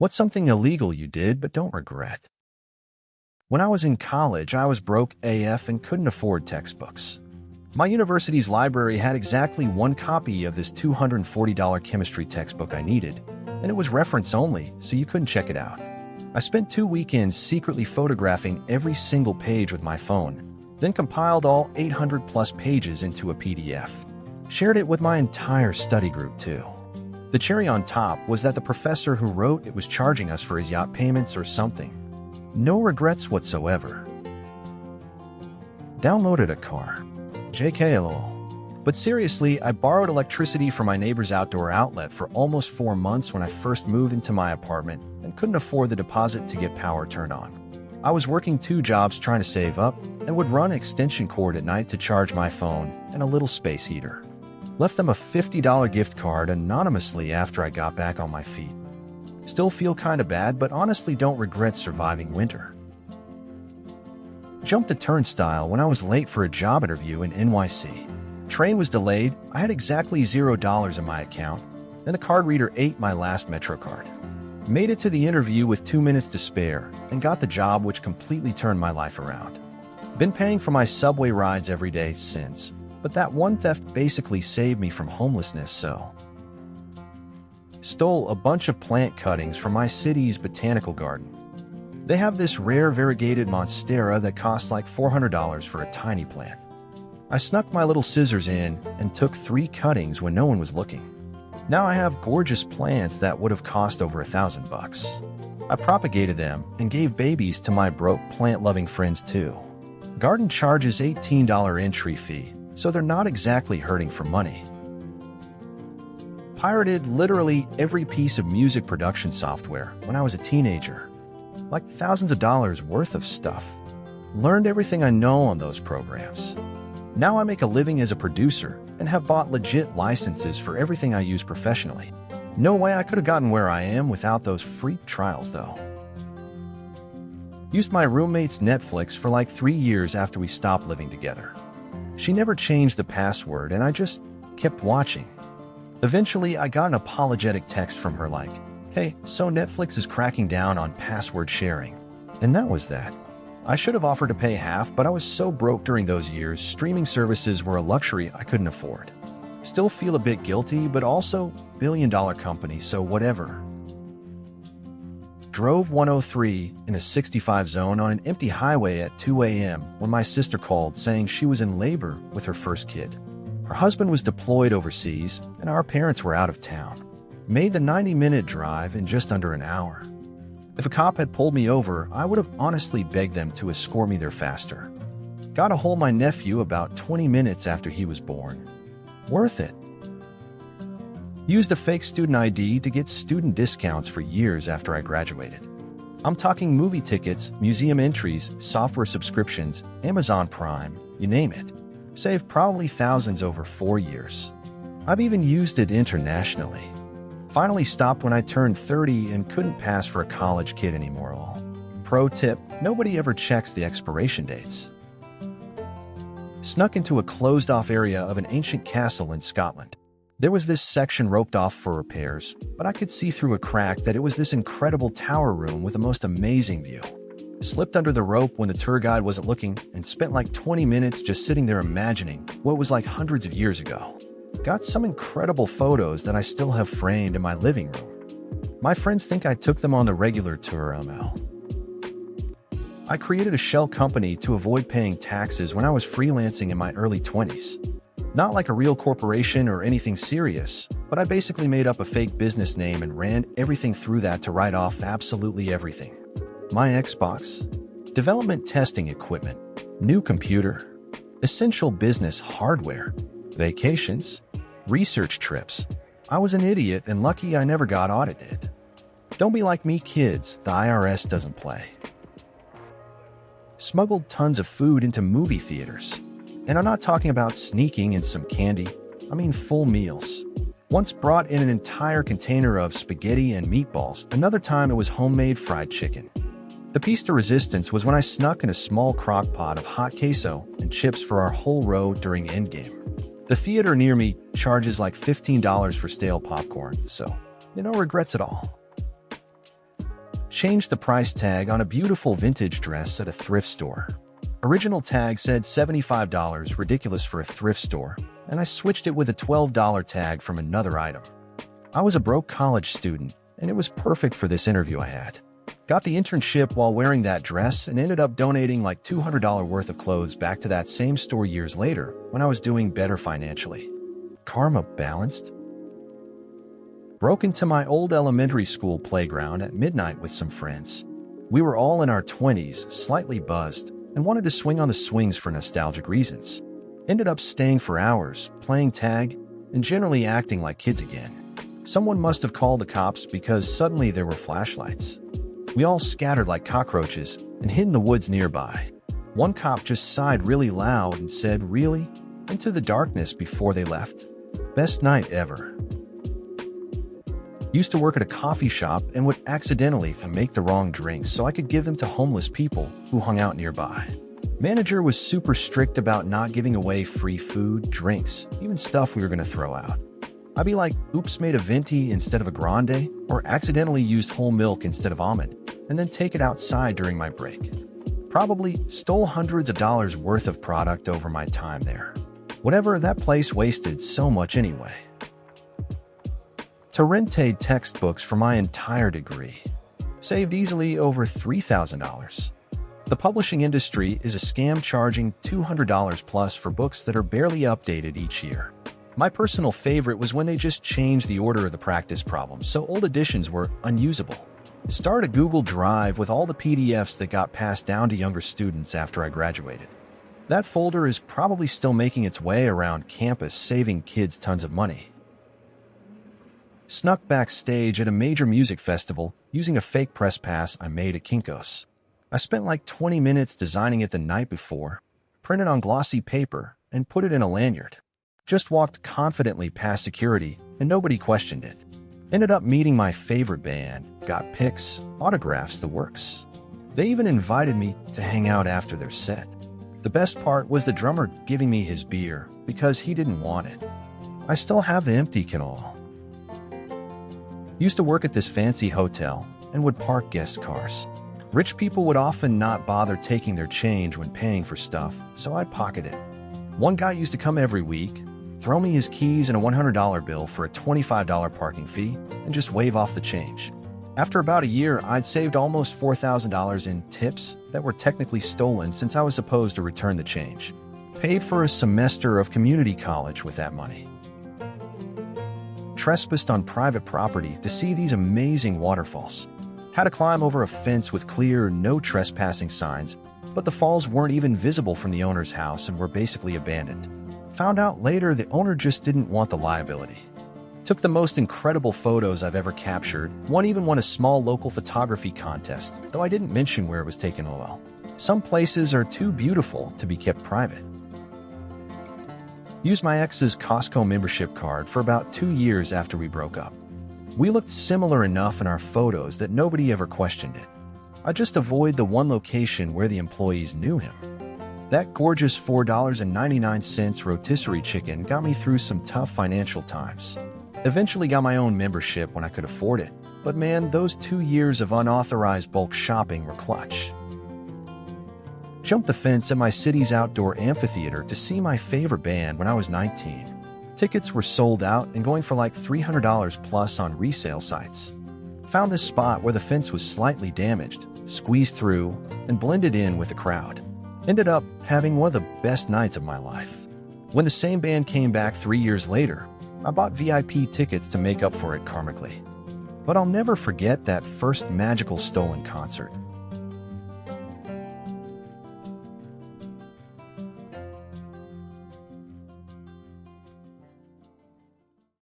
What's something illegal you did but don't regret? When I was in college, I was broke AF and couldn't afford textbooks. My university's library had exactly one copy of this $240 chemistry textbook I needed, and it was reference only, so you couldn't check it out. I spent 2 weekends secretly photographing every single page with my phone, then compiled all 800-plus pages into a PDF. Shared it with my entire study group, too. The cherry on top was that the professor who wrote it was charging us for his yacht payments or something. No regrets whatsoever. Downloaded a car. JK lol. But seriously, I borrowed electricity from my neighbor's outdoor outlet for almost 4 months when I first moved into my apartment and couldn't afford the deposit to get power turned on. I was working 2 jobs trying to save up and would run an extension cord at night to charge my phone and a little space heater. Left them a $50 gift card anonymously after I got back on my feet. Still feel kinda bad, but honestly don't regret surviving winter. Jumped a turnstile when I was late for a job interview in NYC. Train was delayed, I had exactly $0 in my account, and the card reader ate my last Metro card. Made it to the interview with 2 minutes to spare, and got the job, which completely turned my life around. Been paying for my subway rides every day since, but that one theft basically saved me from homelessness, so. Stole a bunch of plant cuttings from my city's botanical garden. They have this rare variegated monstera that costs like $400 for a tiny plant. I snuck my little scissors in and took 3 cuttings when no one was looking. Now I have gorgeous plants that would have cost over $1,000. I propagated them and gave babies to my broke plant-loving friends too. Garden charges $18 entry fee, so they're not exactly hurting for money. Pirated literally every piece of music production software when I was a teenager. Like thousands of dollars worth of stuff. Learned everything I know on those programs. Now I make a living as a producer and have bought legit licenses for everything I use professionally. No way I could have gotten where I am without those free trials though. Used my roommate's Netflix for like 3 years after we stopped living together. She never changed the password and I just kept watching. Eventually, I got an apologetic text from her like, "Hey, so Netflix is cracking down on password sharing." And that was that. I should have offered to pay half, but I was so broke during those years, streaming services were a luxury I couldn't afford. Still feel a bit guilty, but also billion-dollar company, so whatever. Drove 103 in a 65 zone on an empty highway at 2 a.m. when my sister called saying she was in labor with her first kid. Her husband was deployed overseas, and our parents were out of town. Made the 90-minute drive in just under an hour. If a cop had pulled me over, I would have honestly begged them to escort me there faster. Got to hold my nephew about 20 minutes after he was born. Worth it. Used a fake student ID to get student discounts for years after I graduated. I'm talking movie tickets, museum entries, software subscriptions, Amazon Prime, you name it. Saved probably thousands over 4 years. I've even used it internationally. Finally stopped when I turned 30 and couldn't pass for a college kid anymore. Pro tip, nobody ever checks the expiration dates. Snuck into a closed-off area of an ancient castle in Scotland. There was this section roped off for repairs, but I could see through a crack that it was this incredible tower room with the most amazing view. Slipped under the rope when the tour guide wasn't looking and spent like 20 minutes just sitting there imagining what was like hundreds of years ago. Got some incredible photos that I still have framed in my living room. My friends think I took them on the regular tour ML. I created a shell company to avoid paying taxes when I was freelancing in my early 20s. Not like a real corporation or anything serious, but I basically made up a fake business name and ran everything through that to write off absolutely everything. My Xbox, development testing equipment, new computer, essential business hardware, vacations, research trips. I was an idiot and lucky I never got audited. Don't be like me, kids, the IRS doesn't play. Smuggled tons of food into movie theaters. And I'm not talking about sneaking in some candy, I mean full meals. Once brought in an entire container of spaghetti and meatballs, another time it was homemade fried chicken. The piece de resistance was when I snuck in a small crock pot of hot queso and chips for our whole row during Endgame. The theater near me charges like $15 for stale popcorn, so no regrets at all. Changed the price tag on a beautiful vintage dress at a thrift store. Original tag said $75, ridiculous for a thrift store, and I switched it with a $12 tag from another item. I was a broke college student, and it was perfect for this interview I had. Got the internship while wearing that dress and ended up donating like $200 worth of clothes back to that same store years later when I was doing better financially. Karma balanced. Broke into my old elementary school playground at midnight with some friends. We were all in our 20s, slightly buzzed, and wanted to swing on the swings for nostalgic reasons. Ended up staying for hours, playing tag, and generally acting like kids again. Someone must have called the cops because suddenly there were flashlights. We all scattered like cockroaches and hid in the woods nearby. One cop just sighed really loud and said, "Really?" into the darkness before they left. Best night ever. Used to work at a coffee shop and would accidentally make the wrong drinks so I could give them to homeless people who hung out nearby. Manager was super strict about not giving away free food, drinks, even stuff we were going to throw out. I'd be like, oops, made a venti instead of a grande, or accidentally used whole milk instead of almond, and then take it outside during my break. Probably stole hundreds of dollars worth of product over my time there. Whatever, that place wasted so much anyway. To rented textbooks for my entire degree. Saved easily over $3,000. The publishing industry is a scam, charging $200 plus for books that are barely updated each year. My personal favorite was when they just changed the order of the practice problems, so old editions were unusable. Start a Google Drive with all the PDFs that got passed down to younger students after I graduated. That folder is probably still making its way around campus, saving kids tons of money. Snuck backstage at a major music festival using a fake press pass I made at Kinko's. I spent like 20 minutes designing it the night before, printed on glossy paper, and put it in a lanyard. Just walked confidently past security, and nobody questioned it. Ended up meeting my favorite band, got pics, autographs, the works. They even invited me to hang out after their set. The best part was the drummer giving me his beer because he didn't want it. I still have the empty can. Used to work at this fancy hotel and would park guest cars. Rich people would often not bother taking their change when paying for stuff, so I'd pocket it. One guy used to come every week, throw me his keys and a $100 bill for a $25 parking fee, and just wave off the change. After about a year, I'd saved almost $4,000 in tips that were technically stolen since I was supposed to return the change. Paid for a semester of community college with that money. Trespassed on private property to see these amazing waterfalls. Had to climb over a fence with clear no trespassing signs, but the falls weren't even visible from the owner's house and were basically abandoned. Found out later the owner just didn't want the liability. Took the most incredible photos I've ever captured. One even won a small local photography contest, though I didn't mention where it was taken. Oh well. Some places are too beautiful to be kept private. Used my ex's Costco membership card for about 2 years after we broke up. We looked similar enough in our photos that nobody ever questioned it. I just avoid the one location where the employees knew him. That gorgeous $4.99 rotisserie chicken got me through some tough financial times. Eventually got my own membership when I could afford it, but man, those 2 years of unauthorized bulk shopping were clutch. Jumped the fence at my city's outdoor amphitheater to see my favorite band when I was 19. Tickets were sold out and going for like $300 plus on resale sites. Found this spot where the fence was slightly damaged, squeezed through, and blended in with the crowd. Ended up having one of the best nights of my life. When the same band came back 3 years later, I bought VIP tickets to make up for it karmically. But I'll never forget that first magical stolen concert.